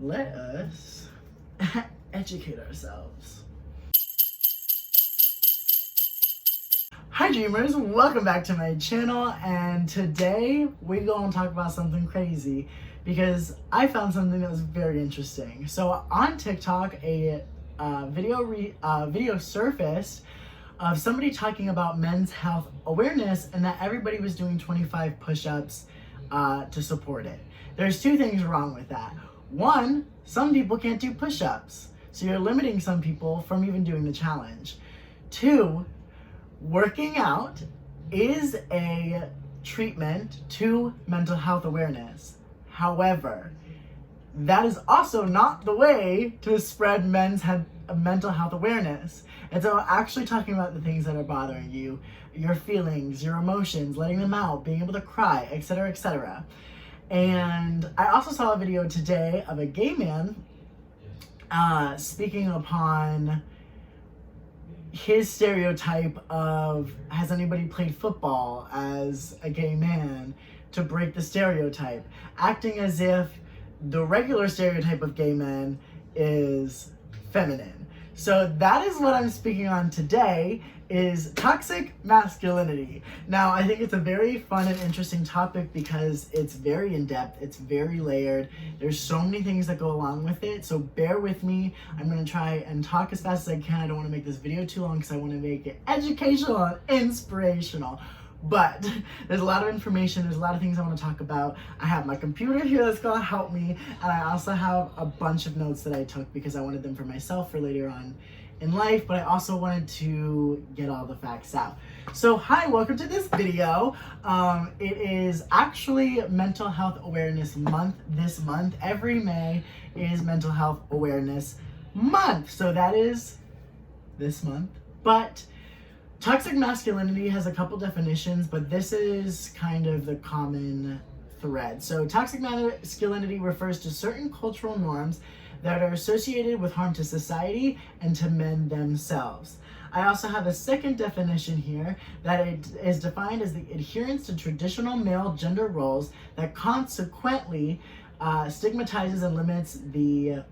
let us educate ourselves. Hi dreamers, welcome back to my channel, and today we're going to talk about something crazy because I found something that was very interesting. So on TikTok, a video surfaced of somebody talking about men's health awareness and that everybody was doing 25 push-ups to support it. There's two things wrong with that. One, some people can't do push-ups, so you're limiting some people from even doing the challenge. Two, working out is a treatment to mental health awareness. However, that is also not the way to spread mental health awareness. And so actually talking about the things that are bothering you, your feelings, your emotions, letting them out, being able to cry, etc., etc. And I also saw a video today of a gay man speaking upon his stereotype of, has anybody played football as a gay man, to break the stereotype, acting as if the regular stereotype of gay men is feminine. So that is what I'm speaking on today, is toxic masculinity. Now, I think it's a very fun and interesting topic because it's very in-depth, it's very layered, there's so many things that go along with it, so bear with me. I'm gonna try and talk as fast as I can. I don't wanna make this video too long because I wanna make it educational and inspirational. But there's a lot of information, there's a lot of things I want to talk about. I have my computer here that's going to help me, and I also have a bunch of notes that I took because I wanted them for myself for later on in life, but I also wanted to get all the facts out. So hi, welcome to this video. It is actually Mental Health Awareness Month this month. Every May is Mental Health Awareness Month, so that is this month. But toxic masculinity has a couple definitions, but this is kind of the common thread. So toxic masculinity refers to certain cultural norms that are associated with harm to society and to men themselves. I also have a second definition here that it is defined as the adherence to traditional male gender roles that consequently stigmatizes and limits the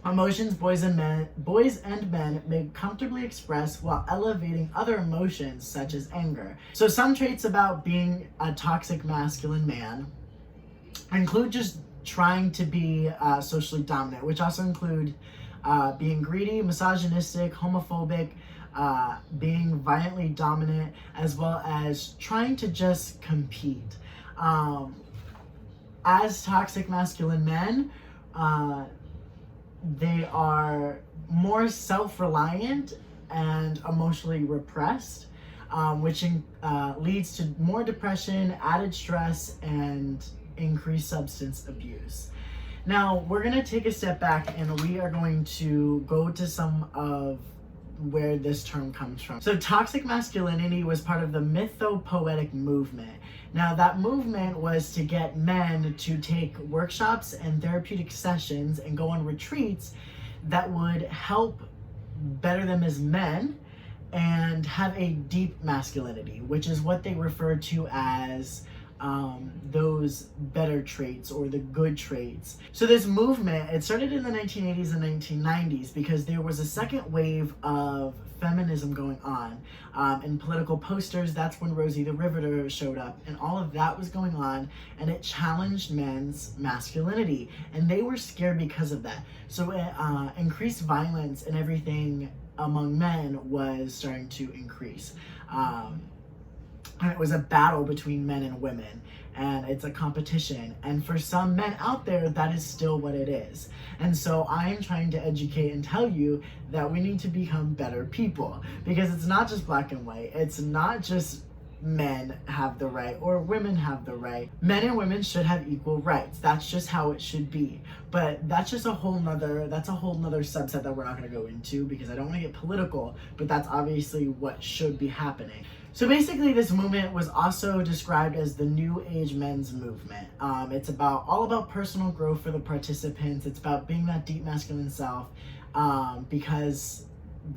emotions boys and men may comfortably express while elevating other emotions such as anger. So some traits about being a toxic masculine man include just trying to be socially dominant, which also include being greedy, misogynistic, homophobic, being violently dominant, as well as trying to just compete. As toxic masculine men, they are more self-reliant and emotionally repressed, which leads to more depression, added stress, and increased substance abuse. Now, we're going to take a step back and we are going to go to some of where this term comes from. So toxic masculinity was part of the mythopoetic movement. Now that movement was to get men to take workshops and therapeutic sessions and go on retreats that would help better them as men and have a deep masculinity, which is what they refer to as those better traits or the good traits. So this movement, it started in the 1980s and 1990s because there was a second wave of feminism going on. In political posters, that's when Rosie the Riveter showed up, and all of that was going on, and it challenged men's masculinity, and they were scared because of that. So increased violence and everything among men was starting to increase. And it was a battle between men and women, and it's a competition. And for some men out there, that is still what it is. And so I am trying to educate and tell you that we need to become better people, because it's not just black and white. It's not just men have the right or women have the right. Men and women should have equal rights. That's just how it should be. But that's just a whole nother subset that we're not going to go into because I don't want to get political, but that's obviously what should be happening. So basically this movement was also described as the New Age men's movement. It's all about personal growth for the participants. It's about being that deep masculine self, because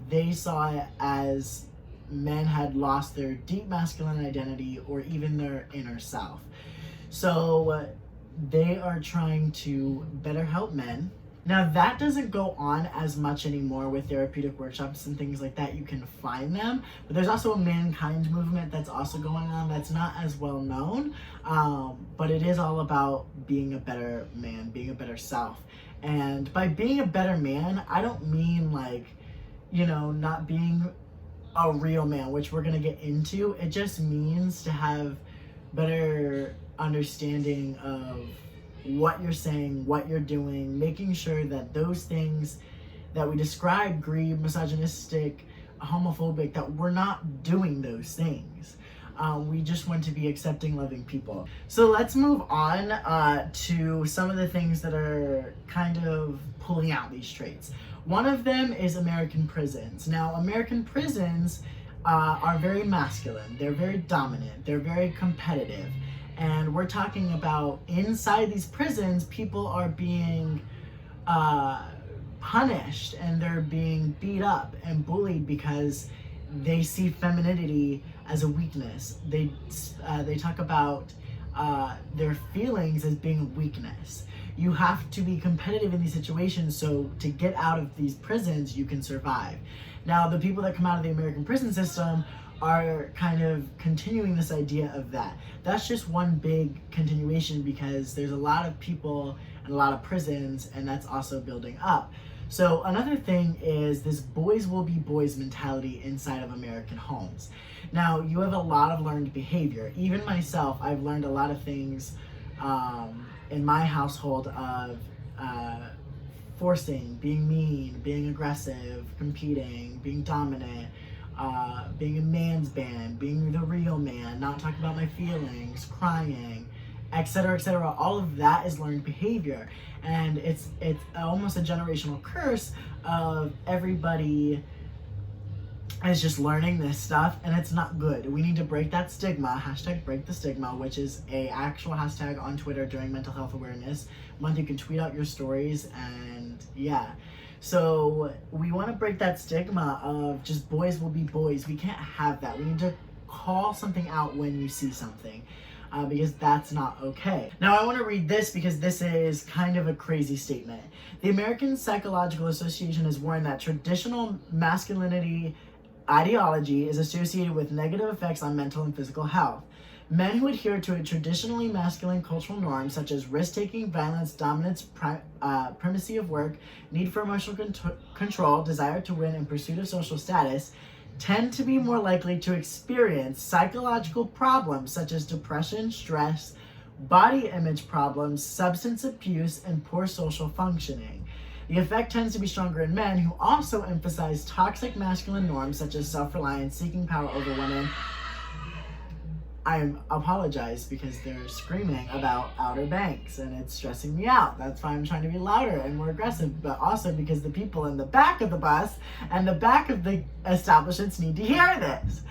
they saw it as men had lost their deep masculine identity or even their inner self. So they are trying to better help men. Now, that doesn't go on as much anymore with therapeutic workshops and things like that. You can find them, but there's also a mankind movement that's also going on that's not as well known, but it is all about being a better man, being a better self. And by being a better man, I don't mean like, you know, not being a real man, which we're gonna get into. It just means to have better understanding of what you're saying, what you're doing, making sure that those things that we describe, greed, misogynistic, homophobic, that we're not doing those things. We just want to be accepting, loving people. So let's move on to some of the things that are kind of pulling out these traits. One of them is American prisons. Now, American prisons are very masculine. They're very dominant. They're very competitive. And we're talking about inside these prisons, people are being punished and they're being beat up and bullied because they see femininity as a weakness. They talk about their feelings as being a weakness. You have to be competitive in these situations, so to get out of these prisons, you can survive. Now, the people that come out of the American prison system are kind of continuing this idea of that. That's just one big continuation because there's a lot of people and a lot of prisons, and that's also building up. So another thing is this boys will be boys mentality inside of American homes. Now, you have a lot of learned behavior. Even myself, I've learned a lot of things in my household of forcing, being mean, being aggressive, competing, being dominant, being a man's man, being the real man, not talking about my feelings, crying, etc., etc. All of that is learned behavior, and it's almost a generational curse of everybody is just learning this stuff, and it's not good. We need to break that stigma. Hashtag break the stigma, which is a actual hashtag on Twitter during Mental Health Awareness Month. You can tweet out your stories, and yeah. So we want to break that stigma of just boys will be boys. We can't have that. We need to call something out when you see something, because that's not okay. Now, I want to read this because this is kind of a crazy statement. The American Psychological Association has warned that traditional masculinity ideology is associated with negative effects on mental and physical health. Men who adhere to a traditionally masculine cultural norm, such as risk-taking, violence, dominance, primacy of work, need for emotional control, desire to win, and pursuit of social status, tend to be more likely to experience psychological problems such as depression, stress, body image problems, substance abuse, and poor social functioning. The effect tends to be stronger in men who also emphasize toxic masculine norms such as self-reliance, seeking power over women. I apologize because they're screaming about Outer Banks and it's stressing me out. That's why I'm trying to be louder and more aggressive, but also because the people in the back of the bus and the back of the establishments need to hear this.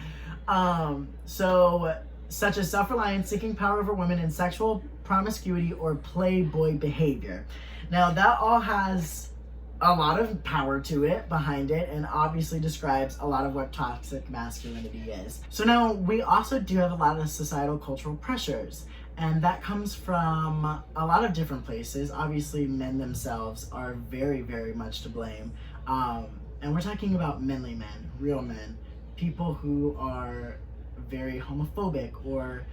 So such as self-reliance, seeking power over women, and sexual promiscuity or playboy behavior. Now, that all has a lot of power to it, behind it, and obviously describes a lot of what toxic masculinity is. So now, we also do have a lot of societal cultural pressures, and that comes from a lot of different places. Obviously, men themselves are very, very much to blame. And we're talking about manly men, real men, people who are very homophobic or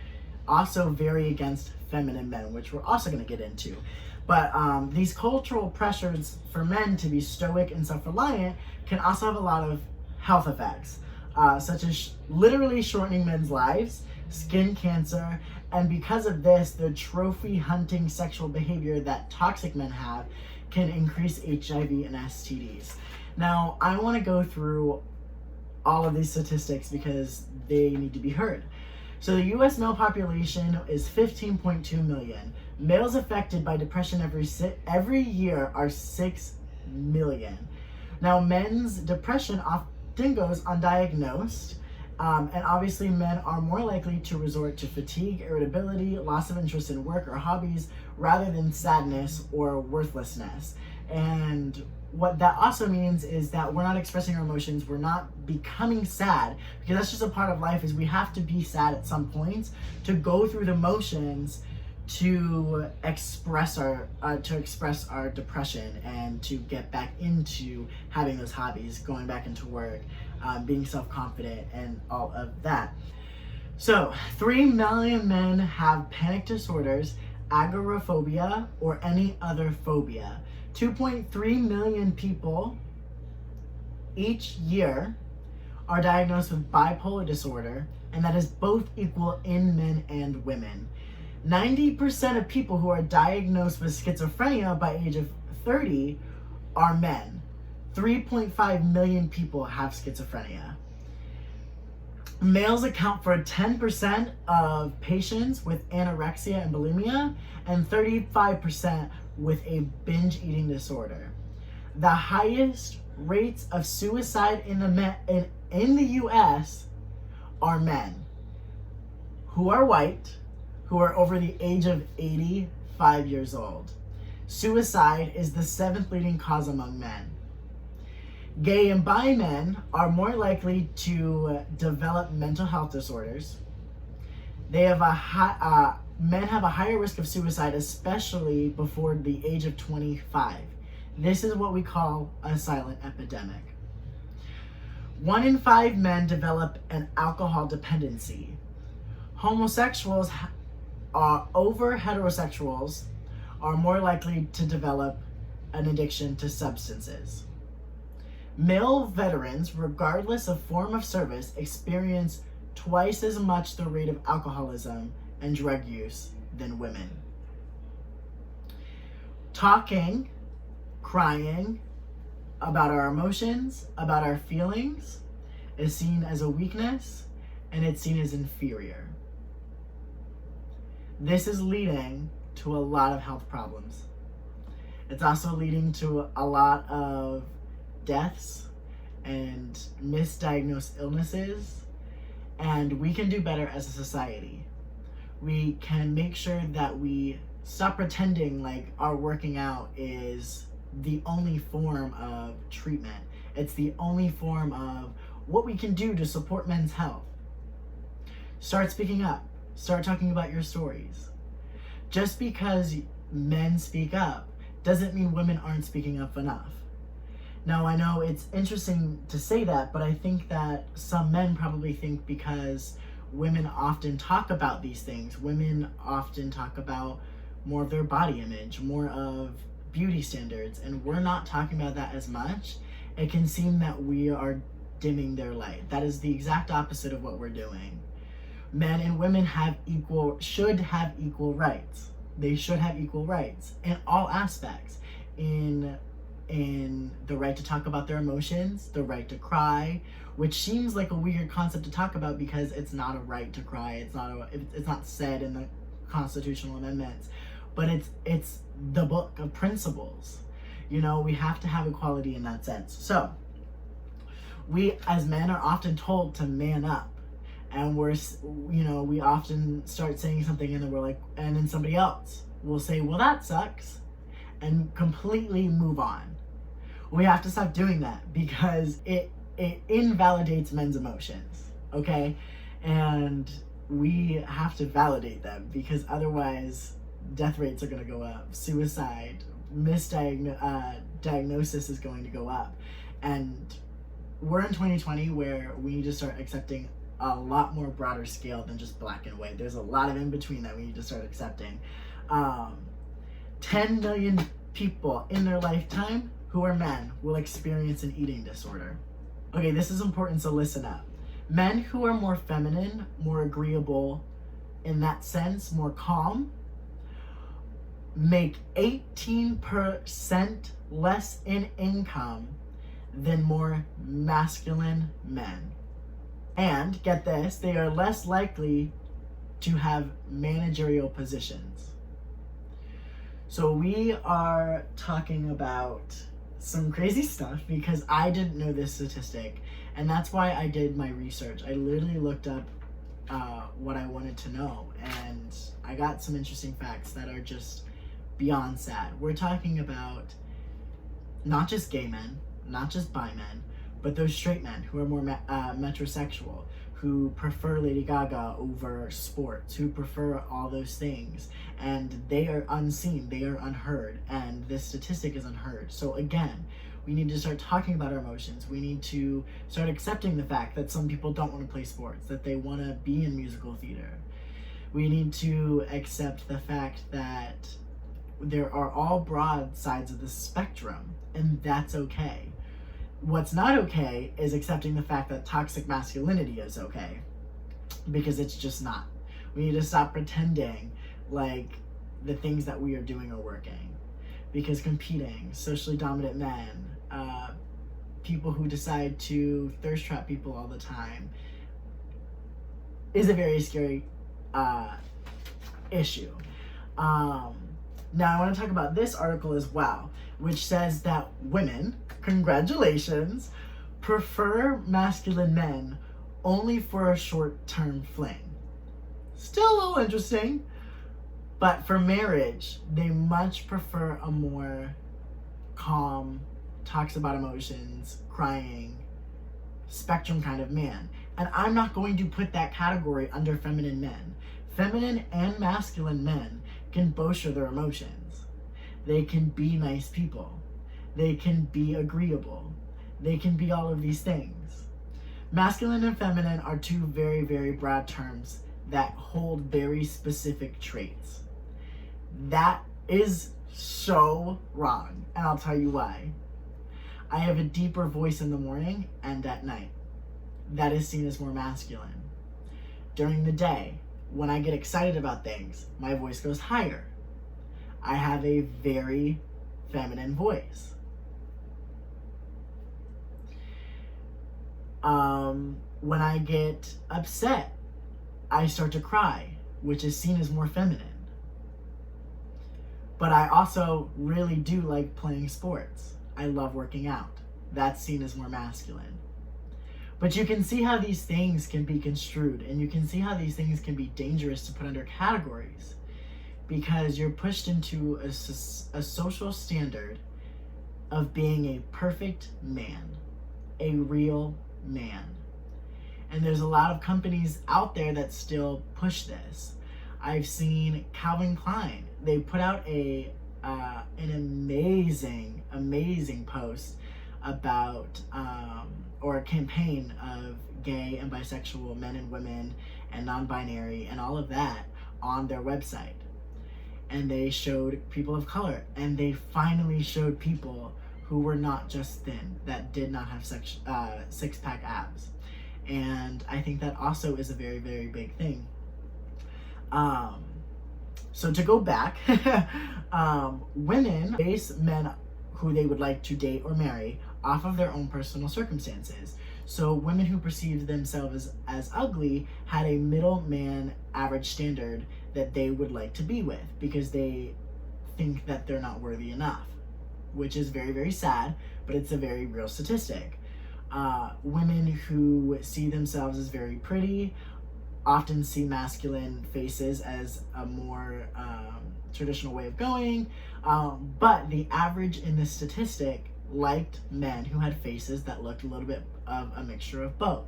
also very against feminine men, which we're also going to get into. But these cultural pressures for men to be stoic and self-reliant can also have a lot of health effects, such as literally shortening men's lives, skin cancer, and because of this, the trophy hunting sexual behavior that toxic men have can increase HIV and STDs. Now, I want to go through all of these statistics because they need to be heard. So the U.S. male population is 15.2 million. Males affected by depression every year are 6 million. Now, men's depression often goes undiagnosed, and obviously men are more likely to resort to fatigue, irritability, loss of interest in work or hobbies, rather than sadness or worthlessness. And what that also means is that we're not expressing our emotions, we're not becoming sad, because that's just a part of life, is we have to be sad at some points to go through the motions to express our depression and to get back into having those hobbies, going back into work, being self-confident, and all of that. So 3 million men have panic disorders, agoraphobia, or any other phobia. 2.3 million people each year are diagnosed with bipolar disorder, and that is both equal in men and women. 90% of people who are diagnosed with schizophrenia by age of 30 are men. 3.5 million people have schizophrenia. Males account for 10% of patients with anorexia and bulimia, and 35% with a binge eating disorder. The highest rates of suicide in the US are men who are white, who are over the age of 85 years old. Suicide is the 7th leading cause among men. Gay and bi men are more likely to develop mental health disorders. Men have a higher risk of suicide, especially before the age of 25. This is what we call a silent epidemic. 1 in 5 men develop an alcohol dependency. Homosexuals over heterosexuals are more likely to develop an addiction to substances. Male veterans, regardless of form of service, experience twice as much the rate of alcoholism and drug use than women. Talking, crying about our emotions, about our feelings, is seen as a weakness, and it's seen as inferior. This is leading to a lot of health problems. It's also leading to a lot of deaths and misdiagnosed illnesses, and we can do better as a society. We can make sure that we stop pretending like our working out is the only form of treatment. It's the only form of what we can do to support men's health. Start speaking up. Start talking about your stories. Just because men speak up doesn't mean women aren't speaking up enough. Now, I know it's interesting to say that, but I think that some men probably think because women often talk about these things, women often talk about more of their body image, more of beauty standards, and we're not talking about that as much, it can seem that we are dimming their light. That is the exact opposite of what we're doing. Men and women should have equal rights. They should have equal rights in all aspects. In the right to talk about their emotions, the right to cry, which seems like a weird concept to talk about because it's not a right to cry. It's not said in the constitutional amendments, but it's the book of principles. You know, we have to have equality in that sense. So we as men are often told to man up. And we often start saying something and then somebody else will say, well, that sucks, and completely move on. We have to stop doing that because it invalidates men's emotions, okay? And we have to validate them because otherwise death rates are going to go up, suicide, diagnosis is going to go up. And we're in 2020 where we need to start accepting a lot more broader scale than just black and white. There's a lot of in between that we need to start accepting. 10 million people in their lifetime who are men will experience an eating disorder. Okay, this is important, so listen up. Men who are more feminine, more agreeable in that sense, more calm, make 18% less in income than more masculine men. And get this, they are less likely to have managerial positions. So we are talking about some crazy stuff because I didn't know this statistic, and that's why I did my research. I literally looked up what I wanted to know, and I got some interesting facts that are just beyond sad. We're talking about not just gay men, not just bi men, but those straight men who are more metrosexual, who prefer Lady Gaga over sports, who prefer all those things, and they are unseen, they are unheard, and this statistic is unheard. So again, we need to start talking about our emotions. We need to start accepting the fact that some people don't want to play sports, that they want to be in musical theater. We need to accept the fact that there are all broad sides of the spectrum, and that's okay. What's not okay is accepting the fact that toxic masculinity is okay, because it's just not. We need to stop pretending like the things that we are doing are working, because competing, socially dominant men, people who decide to thirst trap people all the time is a very scary issue. Now I want to talk about this article as well, which says that women, congratulations, prefer masculine men only for a short-term fling. Still a little interesting, but for marriage, they much prefer a more calm, talks about emotions, crying, spectrum kind of man. And I'm not going to put that category under feminine men. Feminine and masculine men can both show their emotions. They can be nice people. They can be agreeable. They can be all of these things. Masculine and feminine are two very, very broad terms that hold very specific traits. That is so wrong, and I'll tell you why. I have a deeper voice in the morning and at night. That is seen as more masculine. During the day, when I get excited about things, my voice goes higher. I have a very feminine voice. When I get upset, I start to cry, which is seen as more feminine. But I also really do like playing sports. I love working out. That's seen as more masculine. But you can see how these things can be construed, and you can see how these things can be dangerous to put under categories, because you're pushed into a social standard of being a perfect man, a real man. And there's a lot of companies out there that still push this. I've seen Calvin Klein. They put out an amazing post about or a campaign of gay and bisexual men and women and non-binary and all of that on their website. And they showed people of color, and they finally showed people who were not just thin, that did not have six-pack abs. And I think that also is a very, very big thing. So to go back, women base men who they would like to date or marry off of their own personal circumstances. So women who perceived themselves as ugly had a middleman average standard that they would like to be with, because they think that they're not worthy enough, which is very, very sad, but it's a very real statistic. Women who see themselves as very pretty often see masculine faces as a more traditional way of going, but the average in this statistic liked men who had faces that looked a little bit of a mixture of both.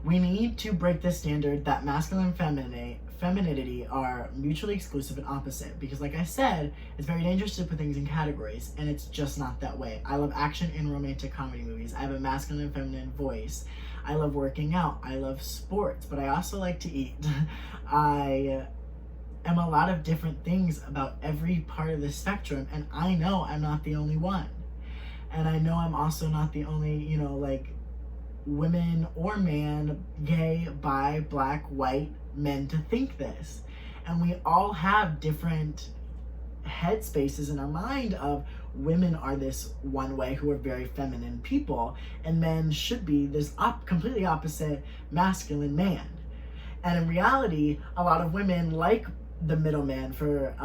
We need to break the standard that masculine and femininity are mutually exclusive and opposite, because like I said, it's very dangerous to put things in categories, and it's just not that way. I love action and romantic comedy movies. I have a masculine and feminine voice. I love working out. I love sports, but I also like to eat. I am a lot of different things about every part of the spectrum, and I know I'm not the only one. And I know I'm also not the only, women or man, gay, bi, black, white men to think this. And we all have different headspaces in our mind of women are this one way who are very feminine people, and men should be this completely opposite masculine man. And in reality, a lot of women like the middleman for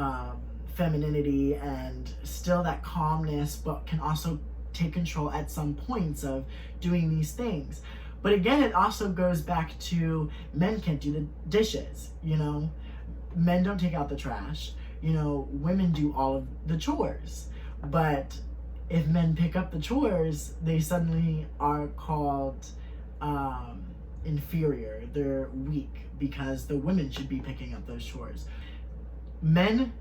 femininity and still that calmness, but can also take control at some points of doing these things. But again, it also goes back to men can't do the dishes, men don't take out the trash, women do all of the chores. But if men pick up the chores, they suddenly are called inferior, they're weak, because the women should be picking up those chores. Men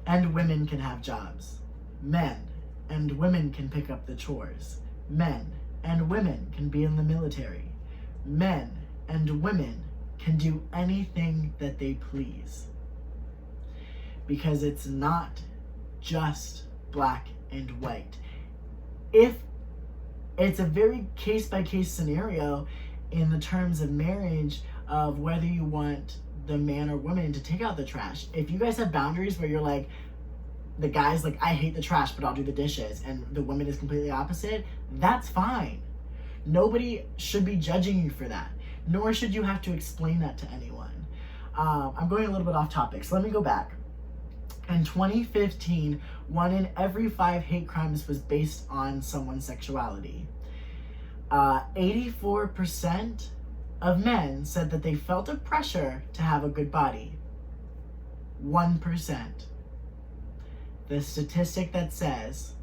and women can have jobs. Men and women can pick up the chores. Men and women can be in the military. Men and women can do anything that they please. Because it's not just black and white. If it's a very case-by-case scenario in the terms of marriage, of whether you want the man or woman to take out the trash. If you guys have boundaries where you're like, the guy's like, I hate the trash, but I'll do the dishes, and the woman is completely opposite, that's fine. Nobody should be judging you for that, nor should you have to explain that to anyone. I'm going a little bit off topic, so let me go back. In 2015, 1 in every 5 hate crimes was based on someone's sexuality. 84% of men said that they felt a pressure to have a good body. 1%. The statistic that says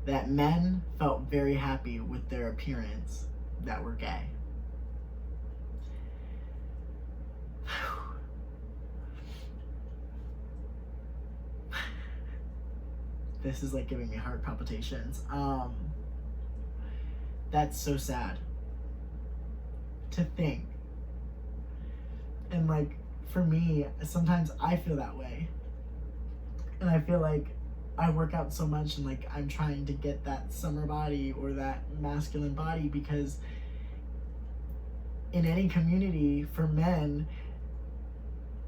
that men felt very happy with their appearance that were gay. This is like giving me heart palpitations. That's so sad to think. And like, for me, sometimes I feel that way. And I feel like I work out so much and like I'm trying to get that summer body or that masculine body, because in any community for men,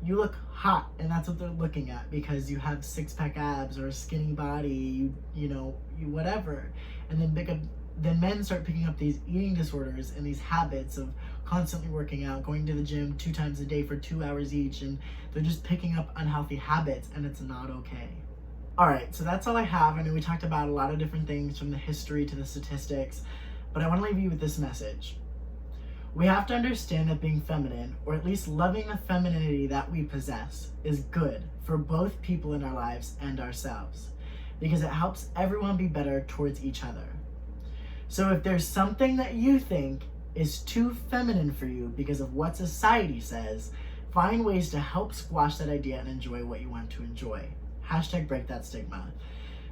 you look hot and that's what they're looking at, because you have 6-pack abs or a skinny body, you whatever. And then men start picking up these eating disorders and these habits of constantly working out, going to the gym 2 times a day for 2 hours each, and they're just picking up unhealthy habits, and it's not okay. All right, so that's all I have. I know we talked about a lot of different things, from the history to the statistics, but I want to leave you with this message. We have to understand that being feminine, or at least loving the femininity that we possess, is good for both people in our lives and ourselves, because it helps everyone be better towards each other. So if there's something that you think is too feminine for you because of what society says, find ways to help squash that idea and enjoy what you want to enjoy. #break that stigma.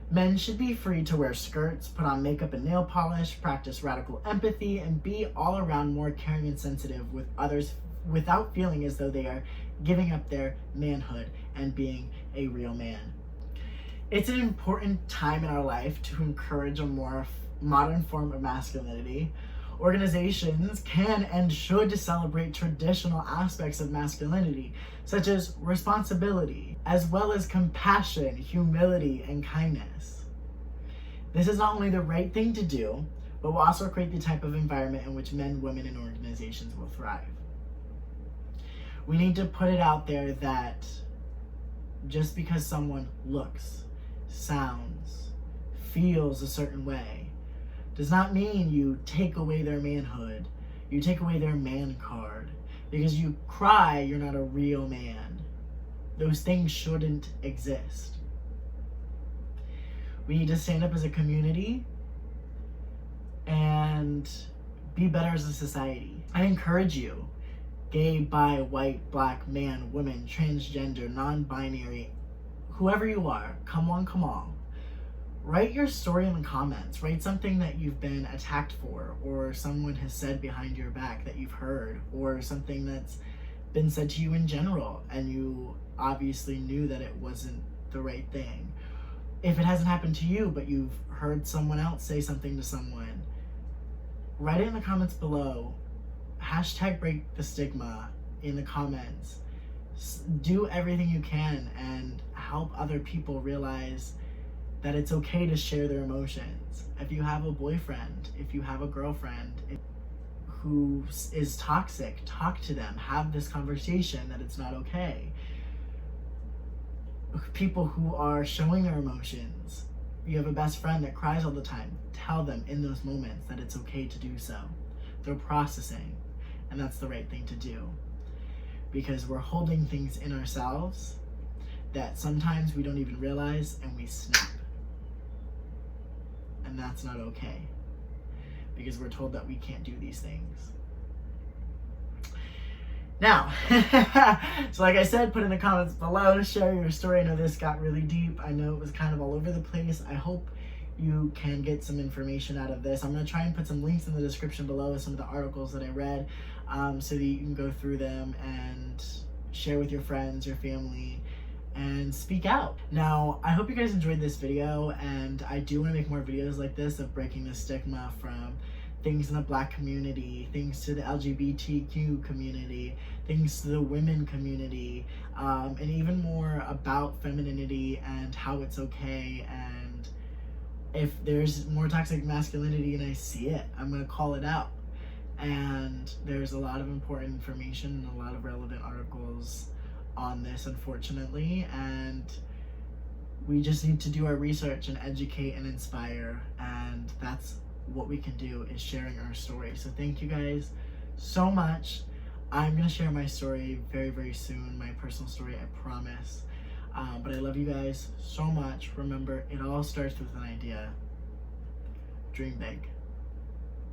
Men should be free to wear skirts, put on makeup and nail polish, practice radical empathy, and be all around more caring and sensitive with others without feeling as though they are giving up their manhood and being a real man. It's an important time in our life to encourage a more modern form of masculinity. Organizations can and should celebrate traditional aspects of masculinity, such as responsibility, as well as compassion, humility, and kindness. This is not only the right thing to do, but will also create the type of environment in which men, women, and organizations will thrive. We need to put it out there that just because someone looks, sounds, feels a certain way, does not mean you take away their manhood, you take away their man card. Because you cry, you're not a real man. Those things shouldn't exist. We need to stand up as a community and be better as a society. I encourage you, gay, bi, white, black, man, woman, transgender, non-binary, whoever you are, come on. Write your story in the comments. Write something that you've been attacked for, or someone has said behind your back that you've heard, or something that's been said to you in general and you obviously knew that it wasn't the right thing. If it hasn't happened to you, but you've heard someone else say something to someone, write it in the comments below. #break the stigma in the comments. Do everything you can and help other people realize that it's okay to share their emotions. If you have a boyfriend, if you have a girlfriend who is toxic, talk to them, have this conversation that it's not okay. People who are showing their emotions, you have a best friend that cries all the time, tell them in those moments that it's okay to do so. They're processing, and that's the right thing to do. Because we're holding things in ourselves that sometimes we don't even realize, and we snap. And that's not okay, because we're told that we can't do these things. Now, so like I said, put in the comments below, share your story. I know this got really deep. I know it was kind of all over the place. I hope you can get some information out of this. I'm going to try and put some links in the description below with some of the articles that I read, so that you can go through them and share with your friends, your family, and speak out. Now, I hope you guys enjoyed this video, and I do want to make more videos like this of breaking the stigma from things in the Black community, things to the LGBTQ community, things to the women community, and even more about femininity and how it's okay. And if there's more toxic masculinity and I see it, I'm gonna call it out. And there's a lot of important information and a lot of relevant articles on this, unfortunately, and we just need to do our research and educate and inspire, and that's what we can do, is sharing our story. So thank you guys so much. I'm gonna share my story very, very soon, my personal story, I promise. But I love you guys so much. Remember, it all starts with an idea. Dream big.